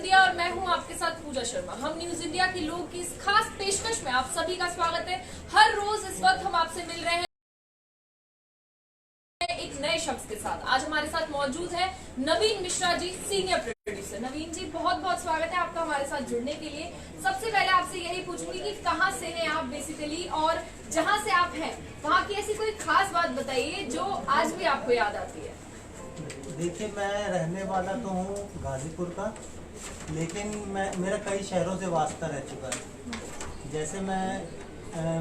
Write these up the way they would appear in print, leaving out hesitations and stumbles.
India और मैं हूं आपके साथ पूजा शर्मा। हम न्यूज इंडिया की लोग की इस खास पेशकश में आप सभी का स्वागत है। हर रोज इस वक्त हम आपसे मिल रहे हैं एक नए शख्स के साथ। आज हमारे साथ मौजूद है नवीन मिश्रा जी, सीनियर प्रोड्यूसर। नवीन जी, बहुत बहुत स्वागत है आपका हमारे साथ जुड़ने के लिए। सबसे पहले आपसे यही पूछूंगी कि कहाँ से हैं आप बेसिकली, और जहाँ से आप हैं वहाँ की ऐसी कोई खास बात बताइए जो आज भी आपको याद आती है। देखिए, मैं रहने वाला तो हूँ गाजीपुर का, लेकिन मेरा कई शहरों से वास्ता रह चुका है। जैसे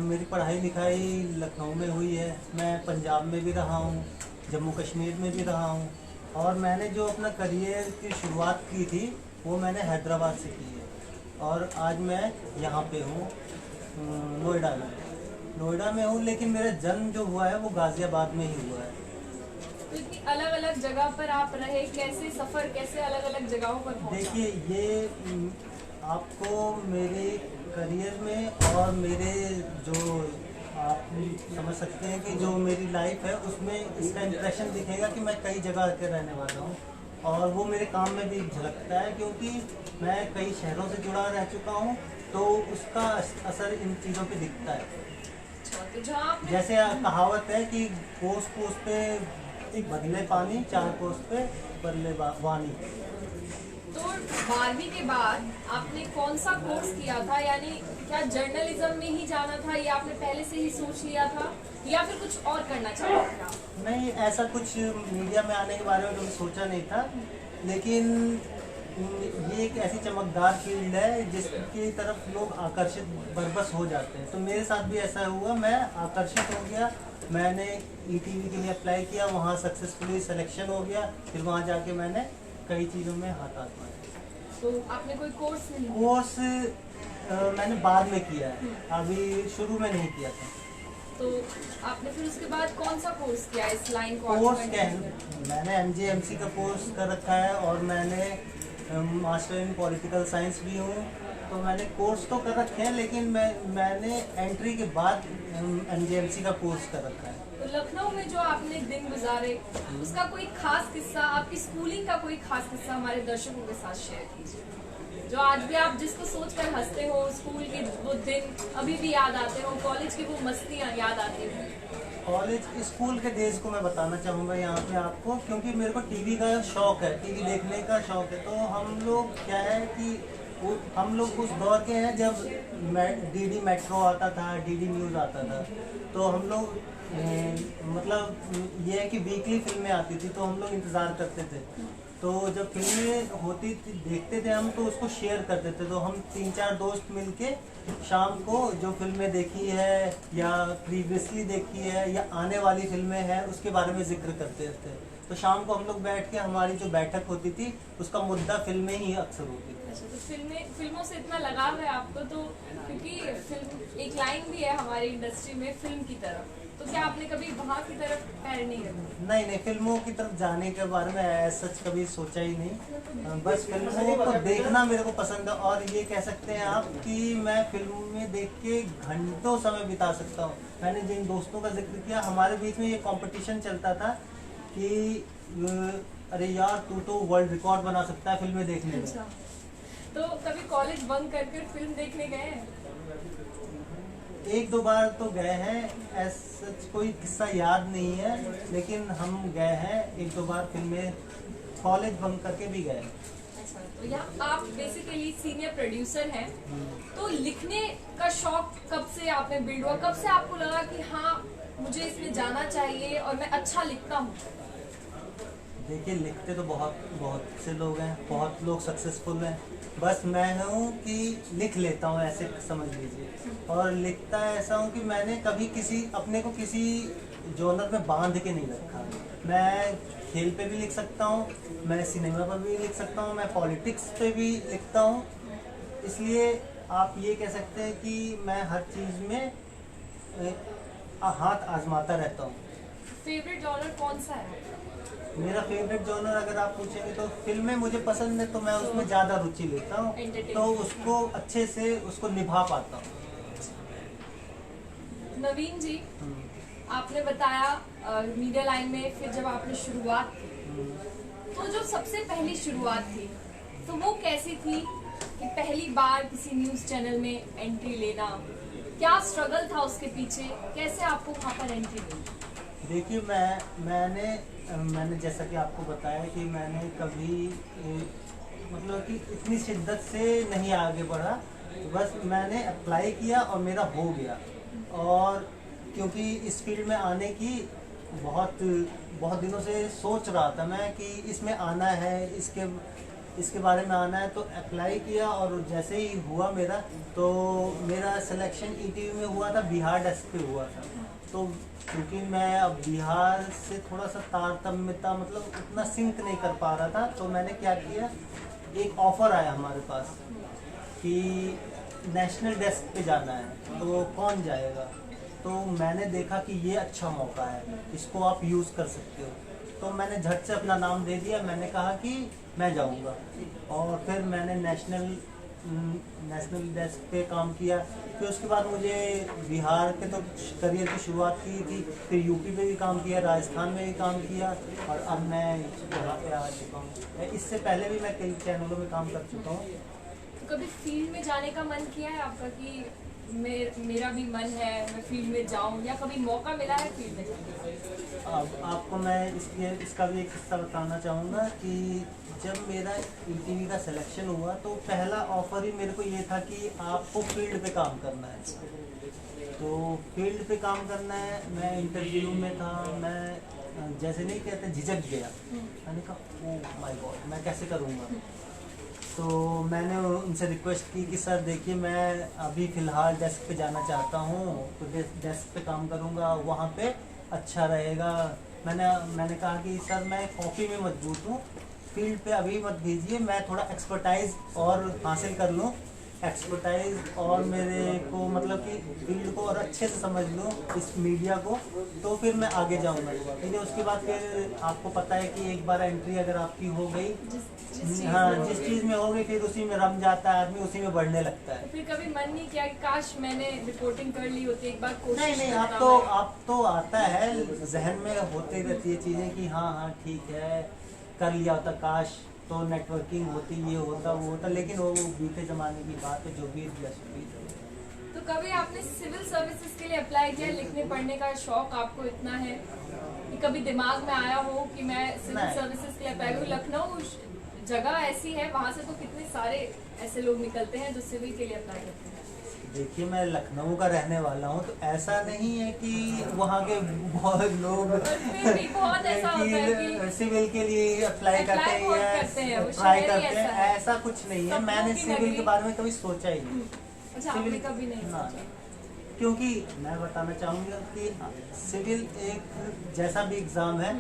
मेरी पढ़ाई लिखाई लखनऊ में हुई है, मैं पंजाब में भी रहा हूँ, जम्मू कश्मीर में भी रहा हूँ, और मैंने जो अपना करियर की शुरुआत की थी वो मैंने हैदराबाद से की है। और आज मैं यहाँ पे हूँ नोएडा में हूँ, लेकिन मेरा जन्म जो हुआ है वो गाज़ियाबाद में ही हुआ है। तो इतनी अलग अलग जगह पर आप रहे, कैसे सफर, कैसे अलग अलग जगहों पर पहुंचे? देखिए, ये आपको मेरे करियर में और मेरे जो आप समझ सकते हैं कि जो मेरी लाइफ है उसमें इसका इम्प्रेशन दिखेगा कि मैं कई जगह के रहने वाला हूँ, और वो मेरे काम में भी झलकता है, क्योंकि मैं कई शहरों से जुड़ा रह चुका हूँ, तो उसका असर इन चीज़ों पे दिखता है। तो जहाँ जैसे कहावत है कि कोस कोस पे बदले पानी, चार कोस पे बदले वानी। तो 12वीं के बाद आपने कौन सा कोर्स किया था? यानी क्या जर्नलिज्म में ही जाना था, या आपने पहले से ही सोच लिया था, या फिर कुछ और करना चाहते थे आप? नहीं, ऐसा कुछ मीडिया में आने के बारे में कभी सोचा नहीं था, लेकिन ये एक ऐसी चमकदार फील्ड है जिसकी तरफ लोग आकर्षित बरबस हो जाते हैं। तो मेरे साथ भी ऐसा हुआ, मैं आकर्षित हो गया। मैंने ईटीवी के लिए अप्लाई किया, वहाँ सक्सेसफुली सिलेक्शन हो गया। फिर वहाँ जाके मैंने कई चीज़ों में हाथ आजमाया। तो आपने कोई कोर्स नहीं? कोर्स मैंने बाद में किया है, अभी शुरू में नहीं किया था। तो आपने फिर उसके बाद कौन सा कोर्स किया इस लाइन को? कोर्स क्या है, मैंने MJMC का कोर्स कर रखा है, और मैंने मास्टर इन पॉलिटिकल साइंस भी हूँ। तो मैंने कोर्स तो कर रखे हैं, लेकिन मैंने एंट्री के बाद MJMC का कोर्स कर रखा है। तो लखनऊ में जो आपने दिन गुजारे, उसका कोई खास किस्सा, आपकी स्कूलिंग का कोई खास किस्सा हमारे दर्शकों के साथ शेयर कीजिए, जो आज भी आप जिसको सोचकर हंसते हो। स्कूल के वो दिन अभी भी याद आते हो, कॉलेज की वो मस्तियाँ याद आती हो? कॉलेज स्कूल के डेज को मैं बताना चाहूँगा यहाँ पे आपको, क्योंकि मेरे को टीवी का शौक है, टीवी देखने का शौक है। तो हम लोग क्या है कि हम लोग उस दौर के हैं जब DD मेट्रो आता था, DD न्यूज़ आता था। तो हम लोग मतलब ये है कि वीकली फिल्में आती थी, तो हम लोग इंतज़ार करते थे। तो जब फिल्में होती थी देखते थे हम, तो उसको शेयर करते थे। तो हम 3-4 दोस्त मिलके शाम को जो फिल्में देखी है या प्रीवियसली देखी है या आने वाली फिल्में हैं उसके बारे में जिक्र करते थे। तो शाम को हम लोग बैठ के, हमारी जो बैठक होती थी उसका मुद्दा फिल्में ही अक्सर होती थी। अच्छा, तो फिल्मों से इतना लगाव है आपको, तो क्योंकि फिल्म एक लाइन भी है हमारी इंडस्ट्री में, फिल्म की तरफ। तो क्या आपने कभी वहाँ की तरफ पैर नहीं रखा? नहीं, फिल्मों की तरफ जाने के बारे में सच कभी सोचा ही नहीं। बस फिल्मों को देखना मेरे को पसंद है, और ये कह सकते हैं आप कि मैं फिल्म में देख के घंटों समय बिता सकता हूँ। मैंने जिन दोस्तों का जिक्र किया, हमारे बीच में ये कंपटीशन चलता था कि अरे यार, तू तो वर्ल्ड रिकॉर्ड बना सकता है फिल्में देखने में। अच्छा, तो कभी कॉलेज बंक करके फिल्म देखने गए हैं? 1-2 बार तो गए हैं, ऐसा कोई किस्सा याद नहीं है, लेकिन हम गए हैं 1-2 बार फिल्में, कॉलेज बंक करके भी गए। अच्छा, तो यहाँ आप बेसिकली सीनियर प्रोड्यूसर हैं, तो लिखने का शौक कब से आपने बिल्ड हुआ? कब से आपको लगा कि हाँ, मुझे इसमें जाना चाहिए और मैं अच्छा लिखता हूँ? देखिए, लिखते तो बहुत से लोग हैं, बहुत लोग सक्सेसफुल हैं। बस मैं हूँ कि लिख लेता हूँ, ऐसे समझ लीजिए। और लिखता ऐसा हूँ कि मैंने कभी अपने को किसी जॉनर में बांध के नहीं रखा। मैं खेल पे भी लिख सकता हूँ, मैं सिनेमा पर भी लिख सकता हूँ, मैं पॉलिटिक्स पे भी लिखता हूँ। इसलिए आप ये कह सकते हैं कि मैं हर चीज़ में हाथ आजमाता रहता हूँ। फेवरेट जॉनर कौन सा है? मेरा फेवरेट जॉनर अगर आप पूछेंगे तो फिल्में मुझे पसंद है, तो मैं उसमें ज़्यादा रुचि लेता हूँ, तो उसको अच्छे से उसको निभा पाता हूँ। नवीन जी, आपने बताया मीडिया लाइन में फिर जब आपने शुरुआत की, तो जो सबसे पहली शुरुआत थी तो वो कैसी थी कि पहली बार किसी न्यूज चैनल में एंट्री लेना, क्या स्ट्रगल था उसके पीछे, कैसे आपको वहाँ पर एंट्री मिली? देखिए मैंने जैसा कि आपको बताया कि मैंने कभी मतलब कि इतनी शिद्दत से नहीं आगे बढ़ा, बस मैंने अप्लाई किया और मेरा हो गया। और क्योंकि इस फील्ड में आने की बहुत बहुत दिनों से सोच रहा था मैं कि इसमें आना है, इसके बारे में आना है, तो अप्लाई किया और जैसे ही हुआ मेरा, तो मेरा सिलेक्शन ईटीवी में हुआ था, बिहार डेस्क पे हुआ था। तो क्योंकि मैं अब बिहार से थोड़ा सा तारतम्यता मतलब उतना सिंक नहीं कर पा रहा था, तो मैंने क्या किया, एक ऑफ़र आया हमारे पास कि नेशनल डेस्क पे जाना है, तो कौन जाएगा। तो मैंने देखा कि ये अच्छा मौका है, इसको आप यूज़ कर सकते हो। तो मैंने झट से अपना नाम दे दिया, मैंने कहा कि मैं जाऊंगा। और फिर मैंने नेशनल डेस्क पे काम किया। फिर उसके बाद मुझे बिहार के तो करियर की शुरुआत की थी, फिर यूपी पे भी काम किया, राजस्थान में भी काम किया, और अब मैं यहाँ पे आ चुका हूँ। इससे पहले भी मैं कई चैनलों में काम कर चुका हूँ। तो कभी फील्ड में जाने का मन किया है आपका कि मेरा भी मन है मैं फील्ड में जाऊं, या कभी मौका मिला है फील्ड में जाने का? अब आपको मैं इसका भी एक किस्सा बताना चाहूँगा कि जब मेरा ईटीवी का सिलेक्शन हुआ, तो पहला ऑफर ही मेरे को ये था कि आपको फील्ड पे काम करना है। तो फील्ड पे काम करना है, मैं इंटरव्यू में था, मैं जैसे नहीं कहते झिझक गया। मैंने कहा ओह माय गॉड, मैं कैसे करूँगा। तो मैंने उनसे रिक्वेस्ट की कि सर देखिए मैं अभी फ़िलहाल डेस्क पे जाना चाहता हूँ, तो डेस्क पे काम करूँगा, वहाँ पे अच्छा रहेगा। मैंने कहा कि सर मैं कॉफ़ी में मजबूत हूँ, फील्ड पे अभी मत भेजिए, मैं थोड़ा एक्सपर्टाइज और हासिल कर लूँ, एक्सपर्टाइज और मेरे को मतलब कि फील्ड को और अच्छे से समझ लूँ, इस मीडिया को, तो फिर मैं आगे जाऊँगा। लेकिन उसके बाद फिर आपको पता है कि एक बार एंट्री अगर आपकी हो गई, जिस चीज़ में हो गई, फिर उसी में रम जाता है आदमी, उसी में बढ़ने लगता है। तो फिर कभी मन नहीं किया कि काश मैंने रिपोर्टिंग कर ली होती, एक बार कोशिश नहीं, करता आप तो आता है जहन में, होते रहती है चीज़ें कि हाँ ठीक है, कर लिया होता, काश तो नेटवर्किंग होती, ये होता वो होता, लेकिन वो बीते ज़माने की बात है, जो बीत गया सो बीत गया। तो कभी आपने सिविल सर्विसेज के लिए अप्लाई किया? लिखने पढ़ने का शौक आपको इतना है कि कभी दिमाग में आया हो कि मैं सिविल सर्विसेज के लिए अप्लाई करूँ? लखनऊ जगह ऐसी है, वहाँ से तो कितने सारे ऐसे लोग निकलते हैं जो सिविल के लिए अप्लाई करते हैं। देखिए मैं लखनऊ का रहने वाला हूँ, तो ऐसा नहीं है कि वहाँ के बहुत लोग फिर भी बहुत ऐसा होता है कि सिविल के लिए अप्लाई करते हैं बहुत या करते हैं, वो ट्राई शहर ही करते हैं, ऐसा है। ऐसा कुछ नहीं है। सपनों मैंने की सिविल नगरी। के बारे में कभी सोचा ही नहीं। अच्छा, आपने कभी नहीं ना, सोचा? क्योंकि मैं बताना चाहूँगा कि सिविल एक जैसा भी एग्ज़ाम है,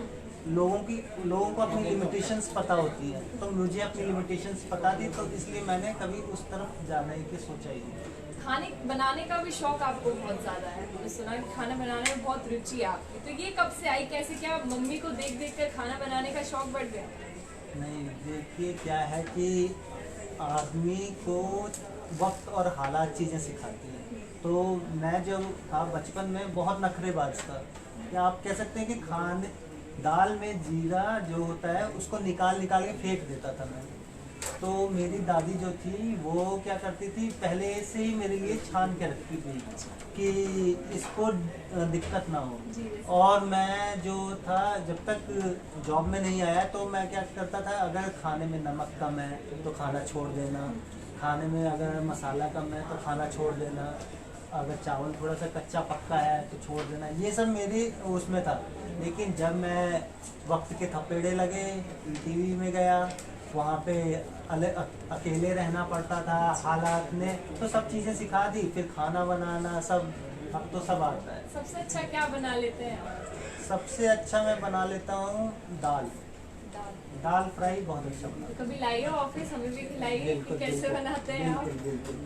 लोगों को अपनी लिमिटेशंस पता होती है, तो मुझे अपनी लिमिटेशंस पता थी, तो इसलिए मैंने कभी उस तरफ जाने की सोचा ही नहीं। खाने बनाने का भी शौक आपको बहुत ज्यादा है, मैंने सुना कि खाना बनाने में बहुत रुचि है आपकी, तो ये कब से आई, कैसे, क्या मम्मी को देख देख कर खाना बनाने का शौक बढ़ गया? नहीं, देखिए क्या है कि आदमी को वक्त और हालात चीज़ें सिखाती हैं। तो मैं जब था बचपन में बहुत नखरेबाज था, या आप कह सकते हैं कि दाल में जीरा जो होता है उसको निकाल के फेंक देता था मैं। तो मेरी दादी जो थी वो क्या करती थी, पहले से ही मेरे लिए छान के रखती थी कि इसको दिक्कत ना हो। और मैं जो था, जब तक जॉब में नहीं आया, तो मैं क्या करता था, अगर खाने में नमक कम है तो खाना छोड़ देना, खाने में अगर मसाला कम है तो खाना छोड़ देना, अगर चावल थोड़ा सा कच्चा पक्का है तो छोड़ देना, ये सब मेरे उसमें था। लेकिन जब मैं वक्त के थपेड़े लगे, टीवी में गया, वहाँ पे अकेले रहना पड़ता था, हालात ने तो सब चीज़ें सिखा दी, फिर खाना बनाना सब, अब तो सब आता है। सबसे अच्छा क्या बना लेते हैं आप? सबसे अच्छा मैं बना लेता हूँ दाल फ्राई बहुत अच्छा बना। तो कभी लाइए ऑफिस, हमें भी खिलाइए कि कैसे बनाते हैं आप। बिल्कुल।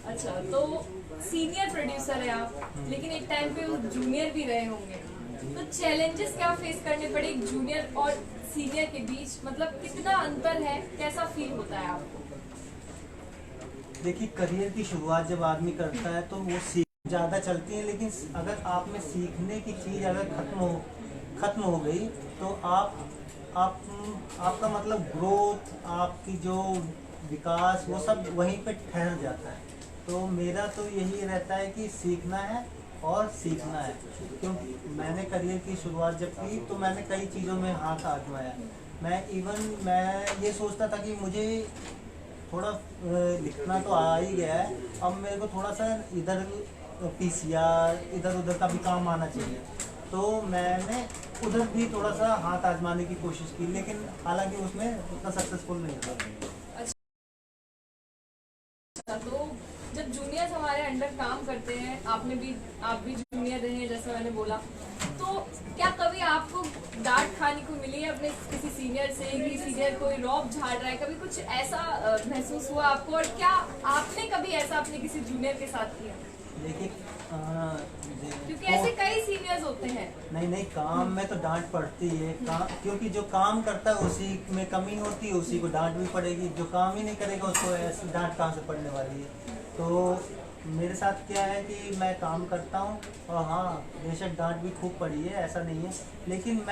अच्छा, तो सीनियर प्रोड्यूसर है आप, लेकिन एक टाइम पे वो जूनियर भी रहे होंगे, तो चैलेंजेस क्या फेस करने पड़े एक जूनियर और सीनियर के बीच, मतलब कितना अंतर है, कैसा फील होता है आपको? देखिए करियर की शुरुआत जब आदमी करता है तो वो सीख ज़्यादा चलती है, लेकिन अगर आप में सीखने की चीज़ अगर खत्म हो गई, तो आप आप आपका मतलब ग्रोथ, आपकी जो विकास, वो सब वहीं पे ठहर जाता है। तो मेरा तो यही रहता है कि सीखना है और सीखना है। क्योंकि मैंने करियर की शुरुआत जब की तो मैंने कई चीज़ों में हाथ आजमाया। मैं ये सोचता था कि मुझे थोड़ा लिखना तो आ ही गया है, अब मेरे को थोड़ा सा इधर पीसीआर इधर उधर का भी काम आना चाहिए। तो मैंने उधर भी थोड़ा सा हाथ आजमाने की कोशिश की, लेकिन हालांकि उसमें उतना सक्सेसफुल नहीं हुआ। अच्छा, तो जब जूनियर्स हमारे अंडर काम करते हैं, आप भी जूनियर रहे हैं जैसा मैंने बोला, तो क्या कभी आपको डांट खाने को मिली है अपने किसी सीनियर से कि सीनियर कोई रौब झाड़ रहा है, कभी कुछ ऐसा महसूस हुआ आपको, और क्या आपने कभी ऐसा अपने किसी जूनियर के साथ किया? देखिए क्योंकि ऐसे कई सीनियर्स होते हैं। नहीं, काम में तो डांट पड़ती है। क्योंकि जो काम करता है उसी में कमी होती है, उसी को डांट भी पड़ेगी। जो काम ही नहीं करेगा उसको ऐसी डांट कहाँ से पड़ने वाली है। तो मेरे साथ क्या है कि मैं काम करता हूँ, और हाँ बेशक डांट भी खूब पड़ी है, ऐसा नहीं है, लेकिन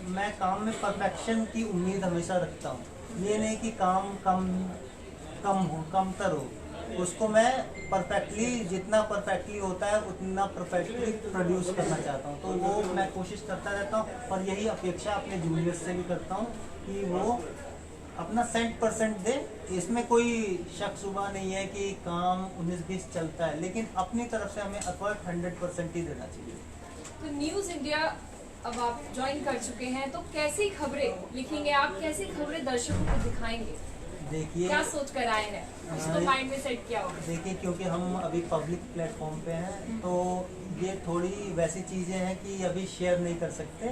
मैं काम में परफेक्शन की उम्मीद हमेशा रखता हूँ। ये नहीं कि काम कमतर हो, उसको मैं परफेक्टली, जितना परफेक्टली होता है उतना परफेक्टली प्रोड्यूस करना चाहता हूँ। तो वो मैं कोशिश करता रहता हूँ, और यही अपेक्षा अपने जूनियर्स से भी करता हूँ कि वो अपना 100% दे। इसमें कोई शक शुबा नहीं है कि काम 19-20 चलता है, लेकिन अपनी तरफ से हमें एफर्ट 100% ही देना चाहिए। तो न्यूज़ इंडिया अब आप ज्वाइन कर चुके हैं, तो कैसी खबरें लिखेंगे आप, कैसी खबरें दर्शकों को दिखाएंगे? देखिए, क्या सोच कर आए हैं, उसको माइंड में सेट किया होगा? देखिए, क्योंकि हम अभी पब्लिक प्लेटफॉर्म पे हैं, तो ये थोड़ी वैसी चीज़ें हैं कि अभी शेयर नहीं कर सकते।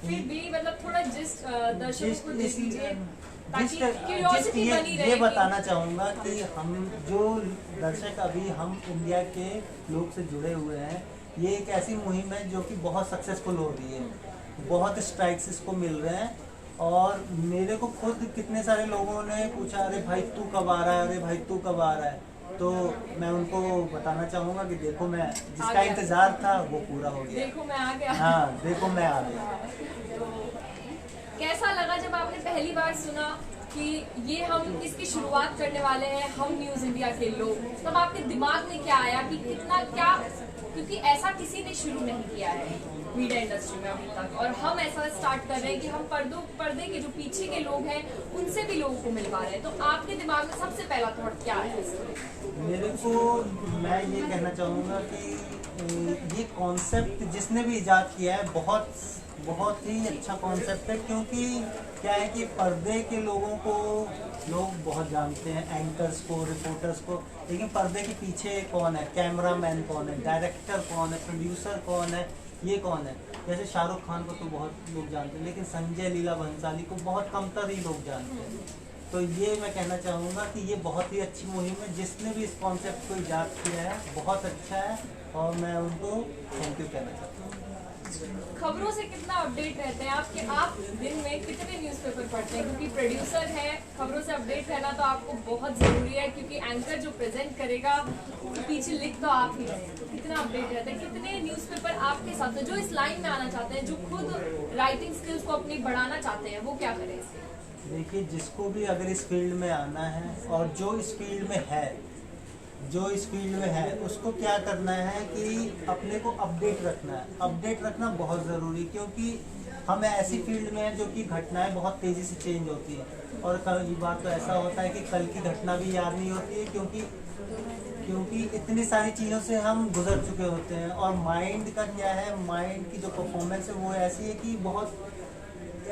फिर भी मतलब थोड़ा दर्शकों को दे दीजिए ताकि जिस क्यूरियोसिटी बनी रहे। ये बताना चाहूँगा कि हम जो दर्शक अभी हम इंडिया के लोग से जुड़े हुए हैं, ये एक ऐसी मुहिम है जो कि बहुत सक्सेसफुल हो रही है। बहुत स्ट्राइक्स इसको मिल रहे हैं, और मेरे को खुद कितने सारे लोगों ने पूछा, अरे भाई तू कब आ रहा है, अरे भाई तू कब आ रहा है। तो मैं उनको बताना चाहूँगा कि देखो, मैं जिसका इंतज़ार था वो पूरा हो गया। देखो मैं आ गया। हाँ, देखो मैं आ गया। कैसा लगा जब आपने पहली बार सुना कि ये हम इसकी शुरुआत करने वाले हैं, हम न्यूज़ इंडिया के लोग, तब आपके दिमाग में क्या आया कि कितना क्या, क्योंकि ऐसा किसी ने शुरू नहीं किया है मीडिया इंडस्ट्री में अभी तक, और हम ऐसा स्टार्ट कर रहे हैं कि हम पर्दे के जो पीछे के लोग हैं उनसे भी लोगों को मिल पा रहे हैं। तो आपके दिमाग में सबसे पहला थॉट क्या आया इसमें? मेरे को, मैं ये कहना चाहूँगा कि ये कॉन्सेप्ट जिसने भी इजाद किया है, बहुत ही अच्छा कॉन्सेप्ट है। क्योंकि क्या है कि पर्दे के लोगों को लोग बहुत जानते हैं, एंकर्स को, रिपोर्टर्स को, लेकिन पर्दे के पीछे कौन है, कैमरामैन कौन है, डायरेक्टर कौन है, प्रोड्यूसर कौन है, ये कौन है। जैसे शाहरुख खान को तो बहुत लोग जानते हैं, लेकिन संजय लीला भंसाली को बहुत कमतर ही लोग जानते हैं। तो ये मैं कहना चाहूँगा कि ये बहुत ही अच्छी मुहिम है। जिसने भी इस कॉन्सेप्ट को इजाद किया है बहुत अच्छा है, और मैं उनको थैंक यू कहना चाहता हूँ। खबरों से कितना अपडेट रहते हैं आपके, आप दिन में कितने न्यूज़पेपर पढ़ते हैं? क्योंकि प्रोड्यूसर है, खबरों से अपडेट रहना तो आपको बहुत ज़रूरी है, क्योंकि एंकर जो प्रेजेंट करेगा पीछे लिख तो आप ही रहे हैं। तो कितना अपडेट रहता है, कितने न्यूज़पेपर आपके साथ है? जो इस लाइन में आना चाहते हैं, जो खुद राइटिंग स्किल्स को अपनी बढ़ाना चाहते हैं, वो क्या करें इसके? देखिए, जिसको भी अगर इस फील्ड में आना है, और जो इस फील्ड में है, उसको क्या करना है कि अपने को अपडेट रखना है। अपडेट रखना बहुत ज़रूरी, क्योंकि हम ऐसी फील्ड में हैं जो कि घटनाएं बहुत तेज़ी से चेंज होती हैं, और कई बार तो ऐसा होता है कि कल की घटना भी याद नहीं होती है, क्योंकि इतनी सारी चीज़ों से हम गुजर चुके होते हैं। और माइंड का क्या है, माइंड की जो परफॉर्मेंस है वो ऐसी है कि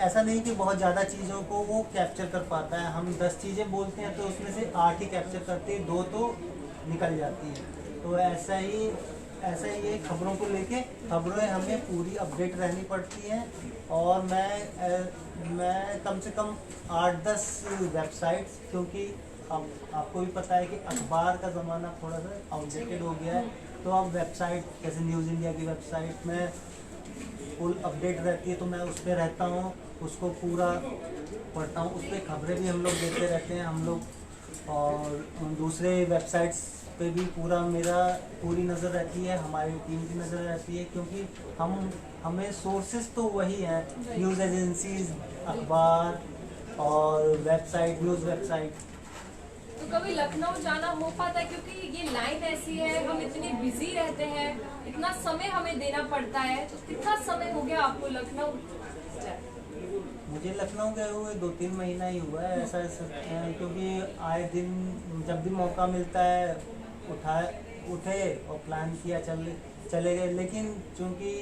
ऐसा नहीं कि बहुत ज़्यादा चीज़ों को वो कैप्चर कर पाता है। हम 10 चीज़ें बोलते हैं तो उसमें से 8 ही कैप्चर करते हैं, 2 तो निकल जाती है। तो ऐसा ही ये खबरों को लेके, खबरें हमें पूरी अपडेट रहनी पड़ती हैं। और मैं कम से कम 8-10 वेबसाइट्स, क्योंकि अब आपको भी पता है कि अखबार का ज़माना थोड़ा सा आउटडेटेड हो गया है, तो अब वेबसाइट जैसे न्यूज़ इंडिया की वेबसाइट में फुल अपडेट रहती है, तो मैं उस पर रहता हूँ, उसको पूरा पढ़ता हूँ। उस पर खबरें भी हम लोग देते रहते हैं हम लोग, और दूसरे वेबसाइट्स पे भी पूरी नज़र रहती है, हमारी टीम की नज़र रहती है, क्योंकि हमें सोर्सेज तो वही हैं, न्यूज़ एजेंसीज, अखबार और वेबसाइट, न्यूज़ वेबसाइट। तो कभी लखनऊ जाना हो पाता है, क्योंकि ये लाइन ऐसी है, हम इतने बिजी रहते हैं, इतना समय हमें देना पड़ता है, तो कितना समय हो गया आपको लखनऊ जाए? मुझे लखनऊ गए हुए 2-3 महीना ही हुआ है, ऐसा क्योंकि आए दिन जब भी मौका मिलता है उठे और प्लान किया चले गए। लेकिन चूंकि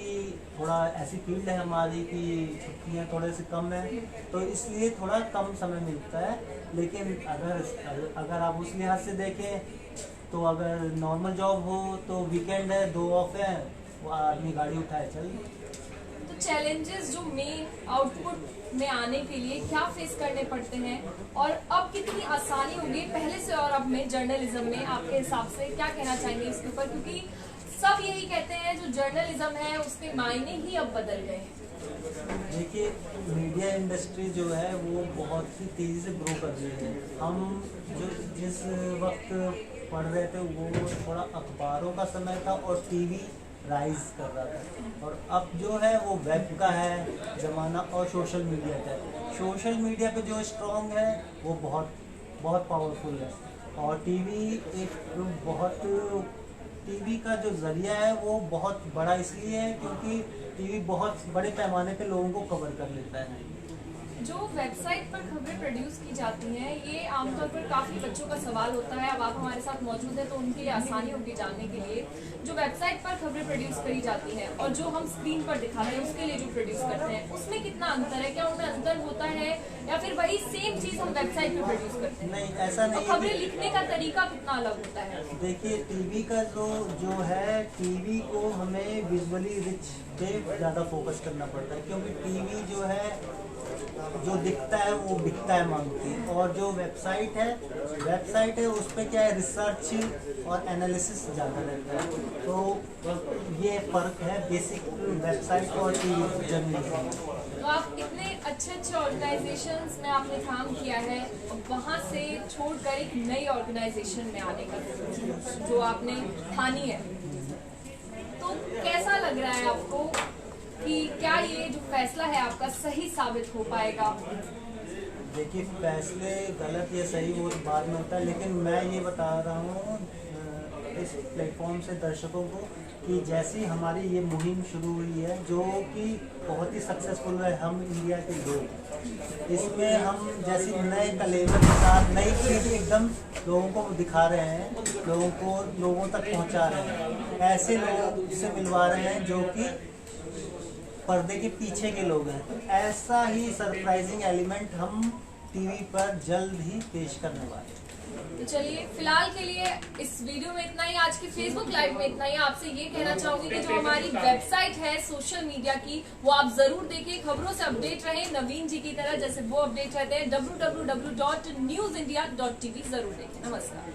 थोड़ा ऐसी फील्ड है हमारी कि छुट्टियां थोड़े से कम है, तो इसलिए थोड़ा कम समय मिलता है। लेकिन अगर आप उस लिहाज से देखें तो अगर नॉर्मल जॉब हो तो वीकेंड है, 2 ऑफ है, वो आदमी गाड़ी उठाए चल। तो चैलेंजेस जो मेन आउटपुट में आने के लिए क्या फेस करने पड़ते हैं, और अब कितनी आसानी होगी पहले से और अब में जर्नलिज्म में, आपके हिसाब से क्या कहना चाहेंगे इसके ऊपर? क्योंकि सब यही कहते हैं जो जर्नलिज्म है उसके मायने ही अब बदल गए हैं। देखिए, मीडिया इंडस्ट्री जो है वो बहुत ही तेज़ी से ग्रो कर रही है। हम जिस वक्त पढ़ रहे थे वो थोड़ा अखबारों का समय था और टीवी राइज कर रहा था, और अब जो है वो वेब का है ज़माना और सोशल मीडिया का है। सोशल मीडिया पे जो स्ट्रॉन्ग है वो बहुत बहुत पावरफुल है, और टीवी का जो ज़रिया है वो बहुत बड़ा इसलिए है क्योंकि टीवी बहुत बड़े पैमाने पे लोगों को कवर कर लेता है। जो वेबसाइट पर खबरें प्रोड्यूस की जाती हैं, ये आमतौर पर काफ़ी बच्चों का सवाल होता है। अब आप हमारे साथ मौजूद हैं तो उनके लिए आसानी होगी जानने के लिए। जो वेबसाइट पर खबरें प्रोड्यूस करी जाती हैं और जो हम स्क्रीन पर दिखाते हैं उसके लिए जो प्रोड्यूस करते हैं, उसमें कितना अंतर है? क्या उनमें अंतर होता है या फिर वही सेम चीज़ हम वेबसाइट पर प्रोड्यूस करते हैं? नहीं, ऐसा नहीं। खबरें लिखने का तरीका कितना अलग होता है? देखिए, टीवी का जो है, टीवी को हमें विजुअली रिच पे ज़्यादा फोकस करना पड़ता है, क्योंकि टीवी जो है जो दिखता है वो बिकता है मांगती, और जो वेबसाइट है उस पर क्या है, रिसर्च और एनालिसिस ज़्यादा रहता है। तो ये फ़र्क है बेसिक वेबसाइट और टीवी जर्नलिज्म। तो आप इतने अच्छे ऑर्गेनाइजेशंस में आपने काम किया है, वहाँ से छोड़कर एक नई ऑर्गेनाइजेशन में आने का जो आपने ठानी है, तो कैसा लग रहा है आपको कि क्या ये जो फैसला है आपका सही साबित हो पाएगा? देखिए, फैसले गलत या सही वो बाद में होता है, लेकिन मैं ये बता रहा हूँ इस प्लेटफॉर्म से दर्शकों को कि जैसी हमारी ये मुहिम शुरू हुई है, जो कि बहुत ही सक्सेसफुल है, हम इंडिया के लोग इसमें हम जैसी नए कलेवर के साथ नई चीज़ एकदम लोगों को दिखा रहे हैं, लोगों तक पहुंचा रहे हैं, ऐसे लोग से मिलवा रहे हैं जो कि पर्दे के पीछे के लोग हैं। ऐसा ही सरप्राइजिंग एलिमेंट हम टीवी पर जल्द ही पेश करने वाले हैं। तो चलिए, फिलहाल के लिए इस वीडियो में इतना ही, आज की फेसबुक लाइव में इतना ही। आपसे ये कहना चाहूंगी कि जो हमारी वेबसाइट है सोशल मीडिया की, वो आप जरूर देखिए, खबरों से अपडेट रहें नवीन जी की तरह, जैसे वो अपडेट रहते हैं। www.newsindia.tv जरूर देखें। नमस्कार।